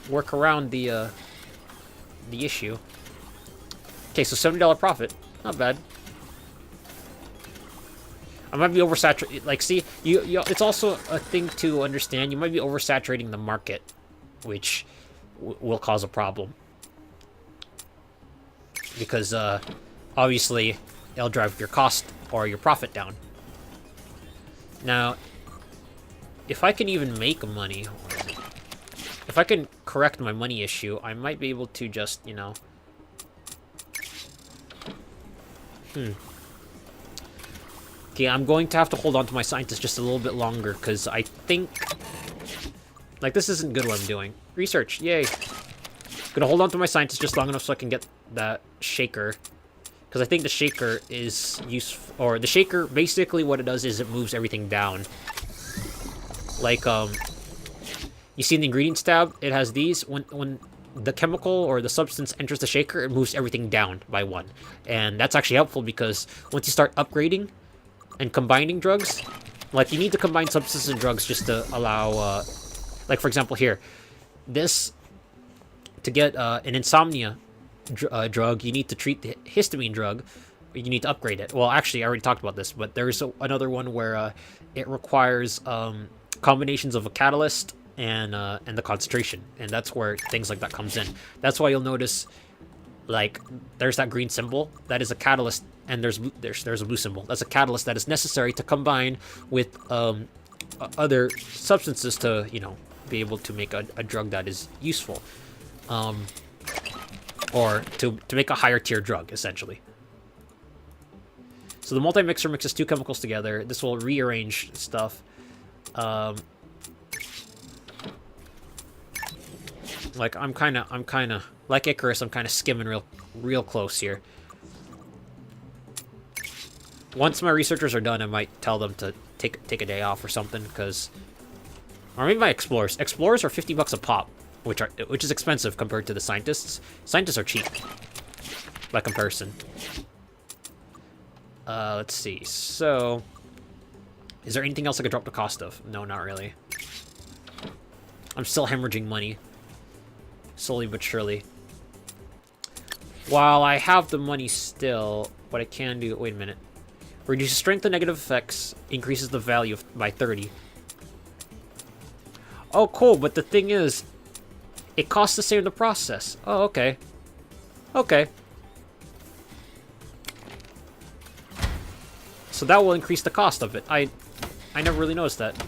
work around the issue. Okay, so $70 profit. Not bad. I might be oversaturated. Like, see, it's also a thing to understand. You might be oversaturating the market, which will cause a problem. Because, obviously, it'll drive your cost or your profit down. Now, if I can even make money, if I can correct my money issue, I might be able to just, you know... Okay, I'm going to have to hold on to my scientist just a little bit longer, because I think... Like, this isn't good what I'm doing. Research, yay. Gonna hold on to my scientist just long enough so I can get that shaker. Because I think the shaker is useful... Or, the shaker, basically what it does is it moves everything down. Like, you see in the ingredients tab, it has these. When the chemical or the substance enters the shaker, it moves everything down by 1. And that's actually helpful because once you start upgrading and combining drugs, like, you need to combine substances and drugs just to allow, like, for example, here, this, to get an insomnia drug, you need to treat the histamine drug, you need to upgrade it. Well, actually, I already talked about this, but there's another one where it requires combinations of a catalyst and the concentration, and that's where things like that comes in. That's why you'll notice, like, there's that green symbol. That is a catalyst, and there's a blue symbol. That's a catalyst that is necessary to combine with other substances to, you know, be able to make a drug that is useful, or to make a higher tier drug, essentially. So the multi-mixer mixes 2 chemicals together. This will rearrange stuff. Like, I'm kind of like Icarus. I'm kind of skimming real close here. Once my researchers are done, I might tell them to take a day off or something, because, or maybe my explorers. Explorers are $50 a pop, which is expensive compared to the scientists. Scientists are cheap by comparison. Let's see. So, is there anything else I could drop the cost of? No, not really. I'm still hemorrhaging money. Slowly but surely. While I have the money still, what I can do... Wait a minute. Reduces strength and negative effects. Increases the value by 30. Oh, cool. But the thing is, it costs the same in the process. Oh, okay. Okay. So that will increase the cost of it. I never really noticed that.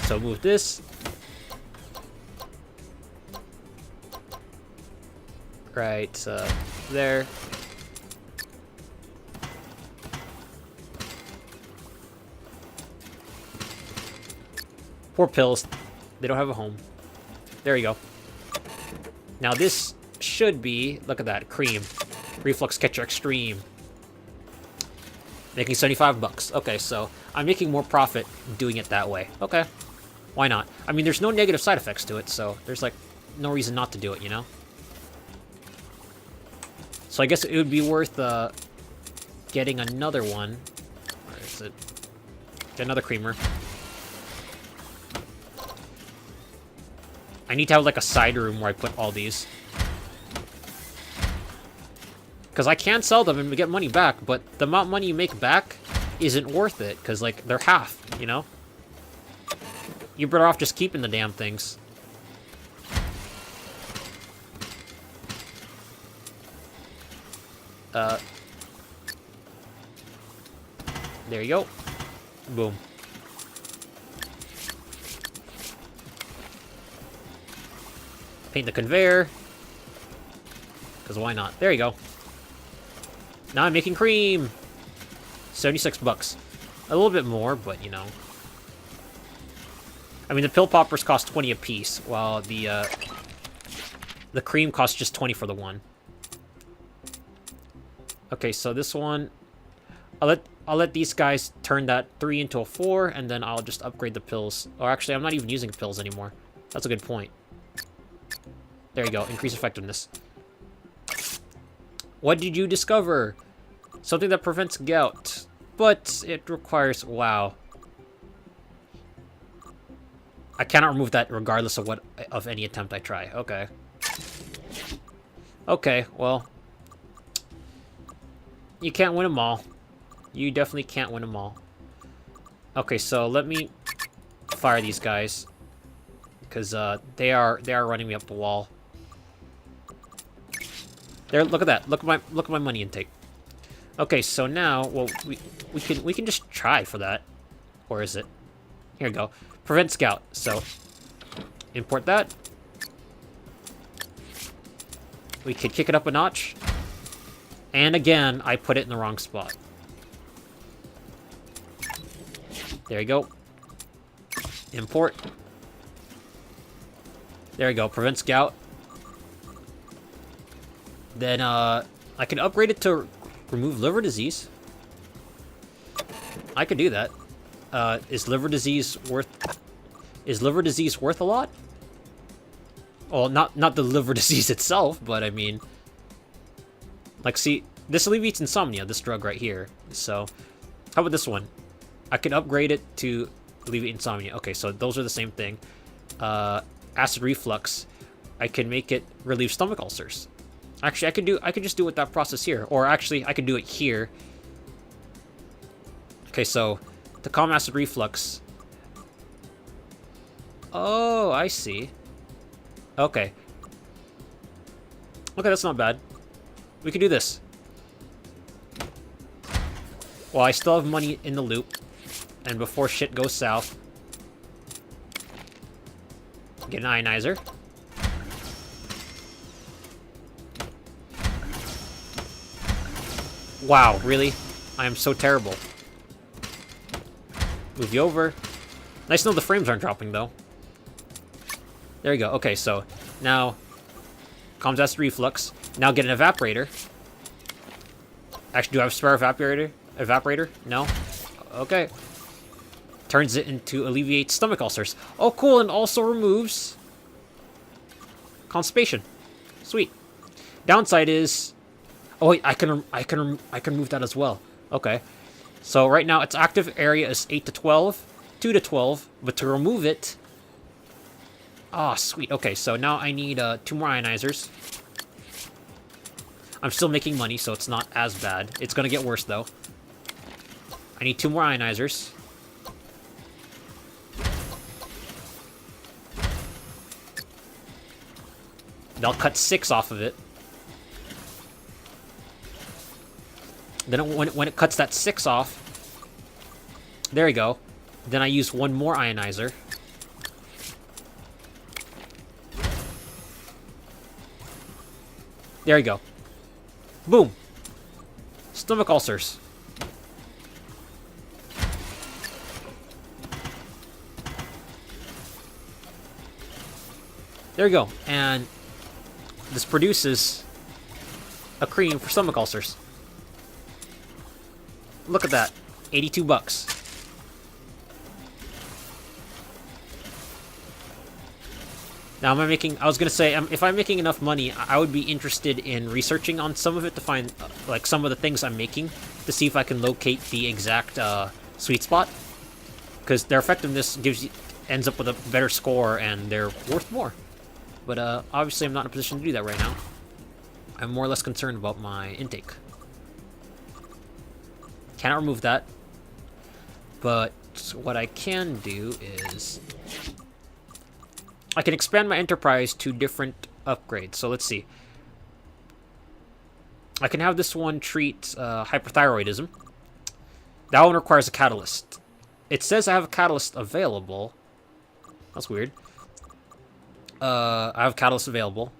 So move this. Right, there. Poor pills. They don't have a home. There you go. Now this should be, look at that, cream. Reflux Catcher Extreme. Making $75. Okay, so I'm making more profit doing it that way. Okay. Why not? I mean, there's no negative side effects to it, so there's, like, no reason not to do it, you know? So I guess it would be worth getting another one. Where is it? Get another creamer. I need to have, like, a side room where I put all these. Because I can sell them and get money back, but the amount of money you make back isn't worth it, because, like, they're half, you know? You're better off just keeping the damn things. There you go. Boom. Paint the conveyor. Because why not? There you go. Now I'm making cream. $76. A little bit more, but you know. I mean, the pill poppers cost 20 a piece, while the cream costs just 20 for the one. Okay, so this one, I'll let these guys turn that 3 into a 4, and then I'll just upgrade the pills. Or actually, I'm not even using pills anymore. That's a good point. There you go, increase effectiveness. What did you discover? Something that prevents gout, but it requires, wow. I cannot remove that regardless of what of any attempt I try. Okay. Okay, well. You can't win them all. You definitely can't win them all. Okay, so let me fire these guys. Because they are running me up the wall. There, look at that. Look at my money intake. Okay, so now, well, we can just try for that. Or is it? Here we go. Prevent scout. So import that. We could kick it up a notch. And again, I put it in the wrong spot. There you go. Import. There you go. Prevent scout. Then I can upgrade it to remove liver disease. I could do that. Is liver disease worth a lot? Well, not the liver disease itself, but I mean, like, see, this alleviates insomnia, this drug right here. So, how about this one? I can upgrade it to alleviate insomnia. Okay, so those are the same thing. Acid reflux. I can make it relieve stomach ulcers. Actually, I could just do it with that process here, or actually, I could do it here. Okay, so to calm acid reflux. Oh, I see. Okay. Okay, that's not bad. We could do this. Well, I still have money in the loop, and before shit goes south, get an ionizer. Wow, really? I am so terrible. Move you over. Nice to know the frames aren't dropping, though. There you go. Okay, so now calms acid reflux. Now get an evaporator. Actually, do I have a spare evaporator? No? Okay. Turns it into alleviate stomach ulcers. Oh, cool, and also removes constipation. Sweet. Downside is, oh wait, I can remove that as well. Okay. So right now its active area is 8 to 12, 2 to 12, but to remove it, ah, sweet. Okay, so now I need 2 more ionizers. I'm still making money, so it's not as bad. It's gonna get worse though. I need 2 more ionizers. They'll cut 6 off of it. Then when it cuts that 6 off, there you go. Then I use 1 more ionizer. There you go. Boom. Stomach ulcers. There you go. And this produces a cream for stomach ulcers. Look at that. 82 bucks. Now, I was gonna say, if I'm making enough money, I would be interested in researching on some of it to find, like, some of the things I'm making, to see if I can locate the exact, sweet spot. Because their effectiveness ends up with a better score, and they're worth more. But, obviously I'm not in a position to do that right now. I'm more or less concerned about my intake. Cannot remove that. But what I can do is I can expand my enterprise to different upgrades. So let's see. I can have this one treat hyperthyroidism. That one requires a catalyst. It says I have a catalyst available. That's weird. I have a catalyst available.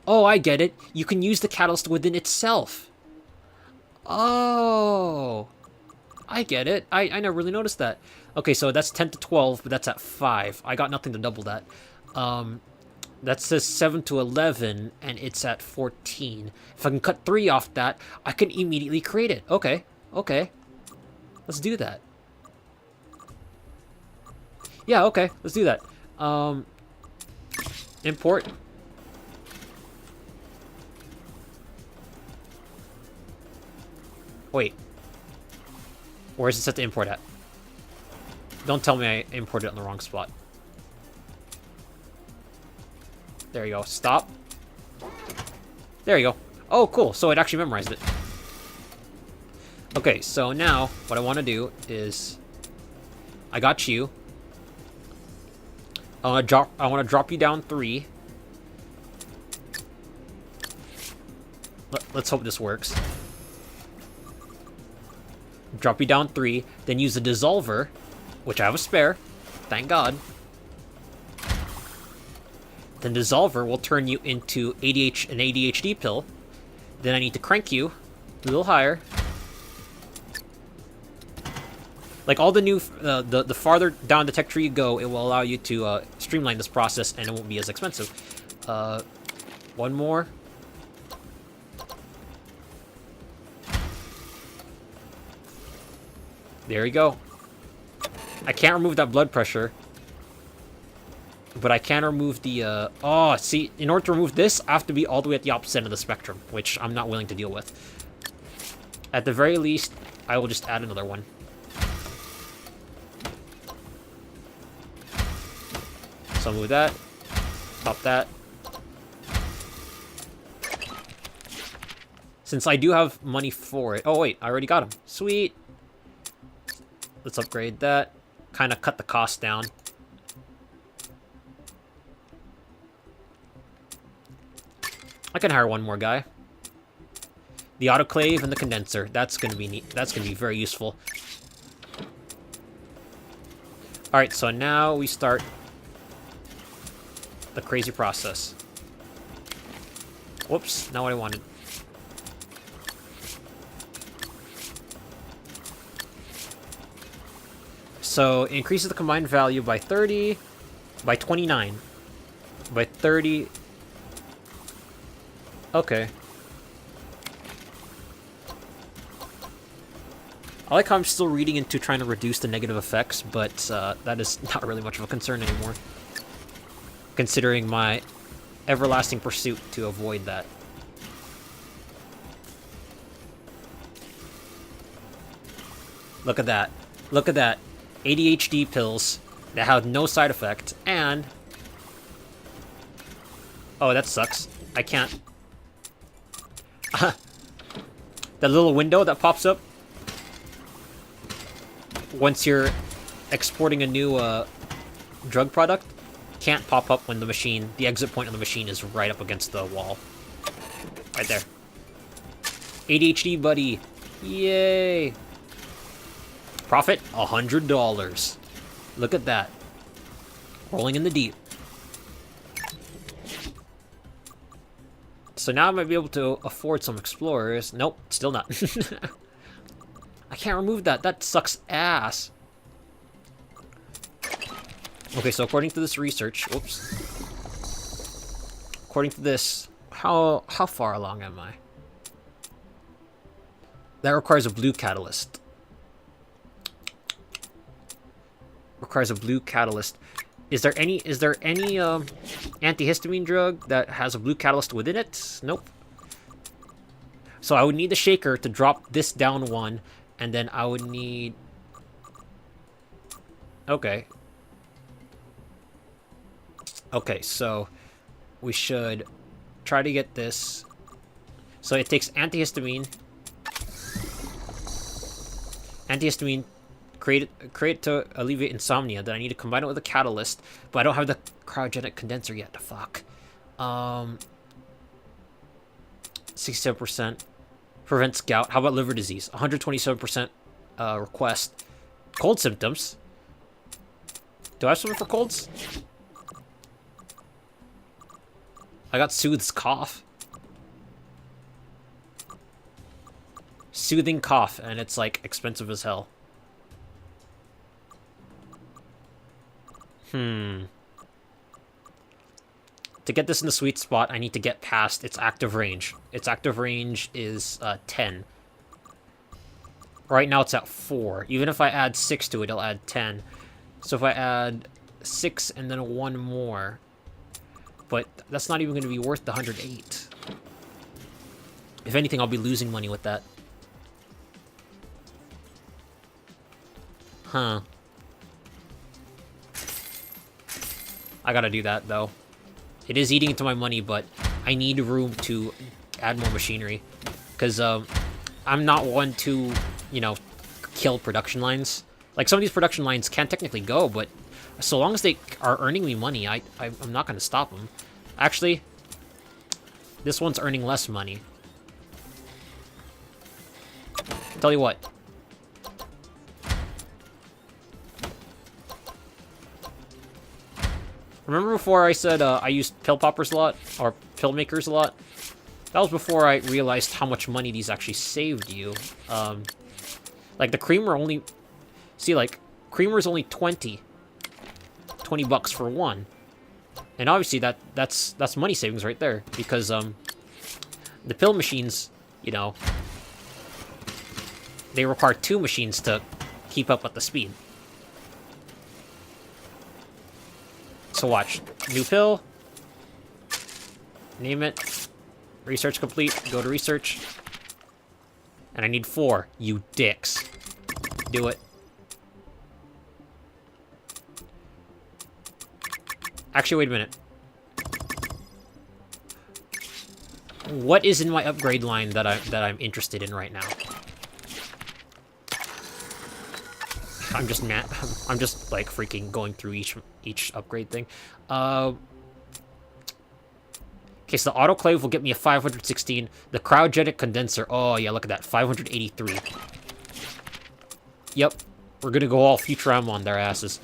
Oh, I get it. You can use the catalyst within itself. Oh, I get it. I never really noticed that. Okay, so that's 10 to 12, but that's at 5. I got nothing to double that. That says 7 to 11, and it's at 14. If I can cut 3 off that, I can immediately create it. Okay, okay. Let's do that. Yeah, okay, let's do that. Import. Wait. Where is it set to import at? Don't tell me I imported it in the wrong spot. There you go. Stop. There you go. Oh, cool. So it actually memorized it. Okay, so now what I want to do is, I got you. I want to drop you down 3. Let's hope this works. Drop you down 3, then use the dissolver, which I have a spare. Thank God. Then dissolver will turn you into an ADHD pill. Then I need to crank you a little higher. Like all the new, the farther down the tech tree you go, it will allow you to streamline this process, and it won't be as expensive. One more. There you go. I can't remove that blood pressure, but I can remove the, oh, see, in order to remove this, I have to be all the way at the opposite end of the spectrum, which I'm not willing to deal with. At the very least, I will just add another one. So move that, pop that. Since I do have money for it. Oh, wait, I already got him. Sweet. Let's upgrade that. Kind of cut the cost down. I can hire one more guy. The autoclave and the condenser. That's gonna be neat. That's gonna be very useful. All right, so now we start the crazy process. Whoops, not what I wanted. So it increases the combined value by 30, by 29, by 30. Okay. I like how I'm still reading into trying to reduce the negative effects, but that is not really much of a concern anymore, considering my everlasting pursuit to avoid that. Look at that. Look at that. ADHD pills that have no side effect, and... Oh, that sucks. I can't... That little window that pops up once you're exporting a new drug product can't pop up when the exit point of the machine is right up against the wall. Right there. ADHD buddy. Yay! Profit, $100. Look at that. Rolling in the deep. So now I might be able to afford some explorers. Nope, still not. I can't remove that. That sucks ass. Okay, so according to this research, whoops. According to this, how far along am I? That requires a blue catalyst. Requires a blue catalyst. Is there any antihistamine drug that has a blue catalyst within it? Nope. So I would need the shaker to drop this down 1, and then I would need... Okay. Okay, so we should try to get this. So it takes antihistamine. Antihistamine, create it to alleviate insomnia. Then I need to combine it with a catalyst, but I don't have the cryogenic condenser yet. Fuck. 67%. Prevents gout. How about liver disease? 127% request. Cold symptoms. Do I have something for colds? I got soothes cough. Soothing cough, and it's like expensive as hell. To get this in the sweet spot, I need to get past its active range. Its active range is 10. Right now it's at 4. Even if I add 6 to it, it'll add 10. So if I add 6 and then 1 more... But that's not even going to be worth the 108. If anything, I'll be losing money with that. Huh. I gotta do that, though. It is eating into my money, but I need room to add more machinery. Because I'm not one to, you know, kill production lines. Like, some of these production lines can technically go, but so long as they are earning me money, I'm not going to stop them. Actually, this one's earning less money. Tell you what. Remember before I said I used pill poppers a lot? Or pill makers a lot? That was before I realized how much money these actually saved you. Like, the creamer only... See, like, creamer's only 20 bucks for one. And obviously that's money savings right there. Because, the pill machines, you know... They require 2 machines to keep up with the speed. So watch. New pill. Name it. Research complete. Go to research. And I need 4. You dicks. Do it. Actually, wait a minute. What is in my upgrade line that I'm interested in right now? I'm just like freaking going through each upgrade thing. Okay, so the autoclave will get me a 516. The cryogenic condenser. Oh yeah, look at that, 583. Yep, we're gonna go all Futurama on their asses.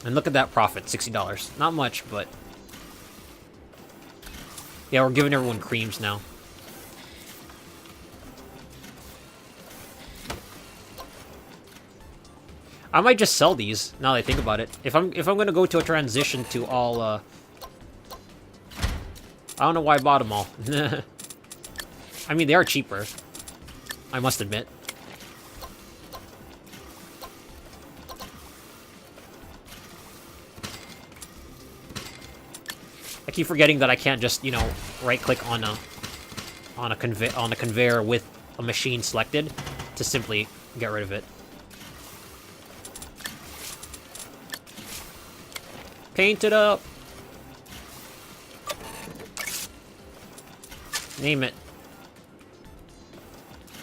And look at that profit, $60. Not much, but yeah, we're giving everyone creams now. I might just sell these, now that I think about it. If I'm gonna go to a transition to all, I don't know why I bought them all. I mean, they are cheaper. I must admit. I keep forgetting that I can't just, you know, right-click on a conveyor with a machine selected to simply get rid of it. Paint it up. Name it.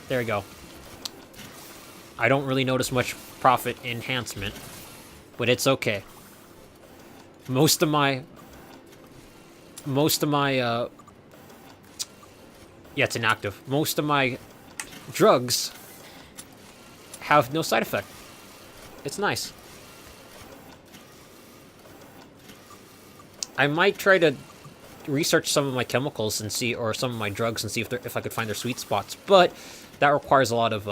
There we go. I don't really notice much profit enhancement, but it's okay. Most of my yeah, it's inactive. Most of my drugs have no side effect. It's nice. I might try to research some of my chemicals and see, or some of my drugs, and see if I could find their sweet spots, but that requires a lot of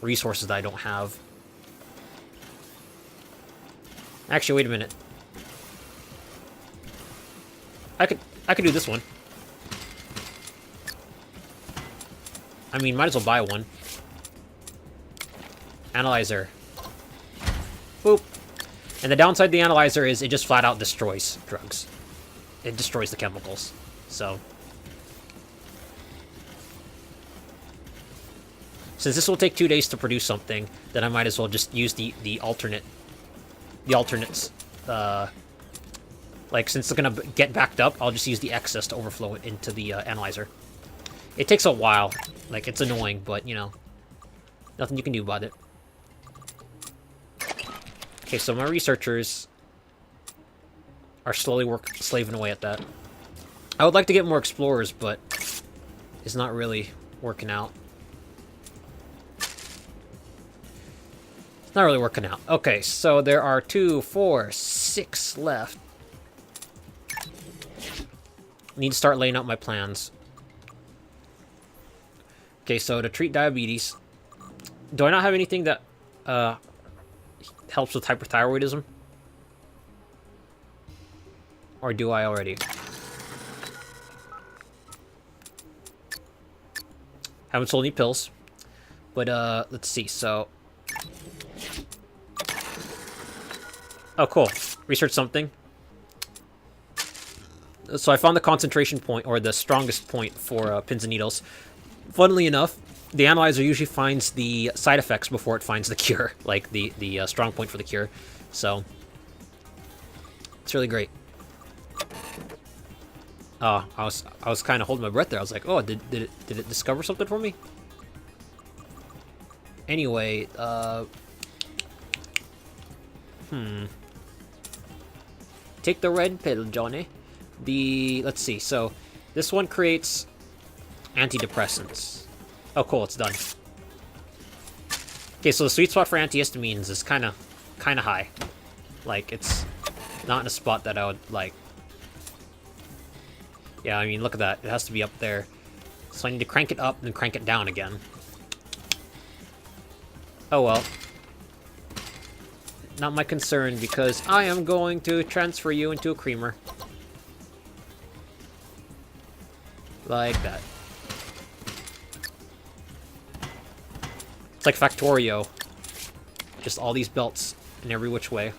resources that I don't have. Actually, wait a minute. I could do this one. I mean, might as well buy one. Analyzer. Boop. And the downside of the analyzer is it just flat out destroys drugs. It destroys the chemicals. So, since this will take 2 days to produce something, then I might as well just use the alternates. Like, since it's gonna get backed up, I'll just use the excess to overflow it into the analyzer. It takes a while. Like, it's annoying, but, you know, nothing you can do about it. Okay, so my researchers are slowly slaving away at that. I would like to get more explorers, but it's not really working out. It's not really working out. Okay, so there are 2, 4, 6 left. Need to start laying out my plans. Okay, so to treat diabetes, do I not have anything that helps with hyperthyroidism? Or do I already? Haven't sold any pills. But, let's see, so... Oh, cool. Research something. So I found the concentration point, or the strongest point for pins and needles. Funnily enough, the analyzer usually finds the side effects before it finds the cure, like the strong point for the cure. So it's really great. Oh, I was kind of holding my breath there. I was like, oh, did it discover something for me? Anyway, take the red pill, Johnny. Let's see. So this one creates antidepressants. Oh, cool, it's done. Okay, so the sweet spot for antihistamines is kind of high. Like, it's not in a spot that I would like. Yeah, I mean, look at that. It has to be up there. So I need to crank it up and then crank it down again. Oh well. Not my concern, because I am going to transfer you into a creamer. Like that. It's like Factorio. Just all these belts in every which way.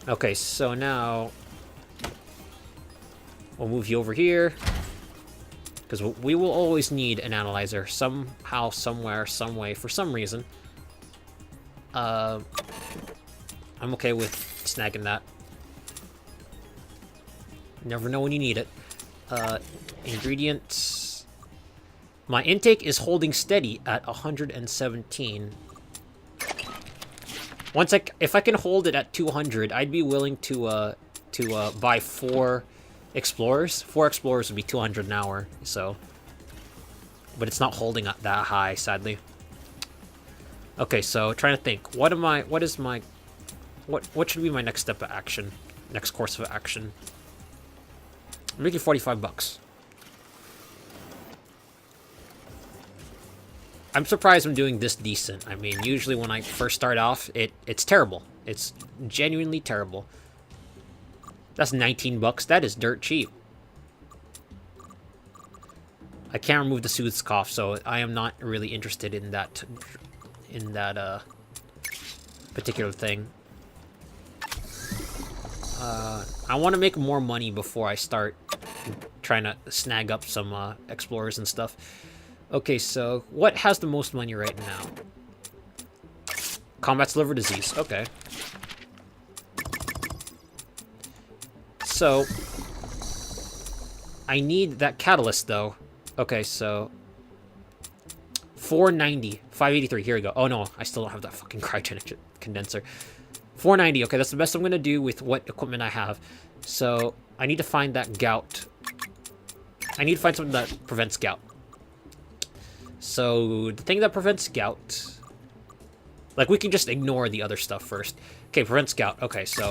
Okay, so now we'll move you over here, because we will always need an analyzer somehow, somewhere, some way, for some reason. I'm okay with snagging that. Never know when you need it. Ingredients. My intake is holding steady at 117. If I can hold it at 200, I'd be willing to buy 4 explorers. 4 explorers would be 200 an hour. So, but it's not holding that high, sadly. Okay, so trying to think. What should be my next step of action? Next course of action. I'm making 45 bucks. I'm surprised I'm doing this decent. I mean, usually when I first start off, it's terrible. It's genuinely terrible. That's 19 bucks. That is dirt cheap. I can't remove the soothes cough, so I am not really interested in that particular thing. I want to make more money before I start trying to snag up some explorers and stuff. Okay, so what has the most money right now? Combats liver disease. Okay. So I need that catalyst though. Okay, so 490, 583. Here we go. Oh no, I still don't have that fucking cryogenic condenser. 490. Okay, that's the best I'm gonna do with what equipment I have. So I need to find that gout. I need to find something that prevents gout. So the thing that prevents gout, like, we can just ignore the other stuff first. Okay, prevents gout. Okay, so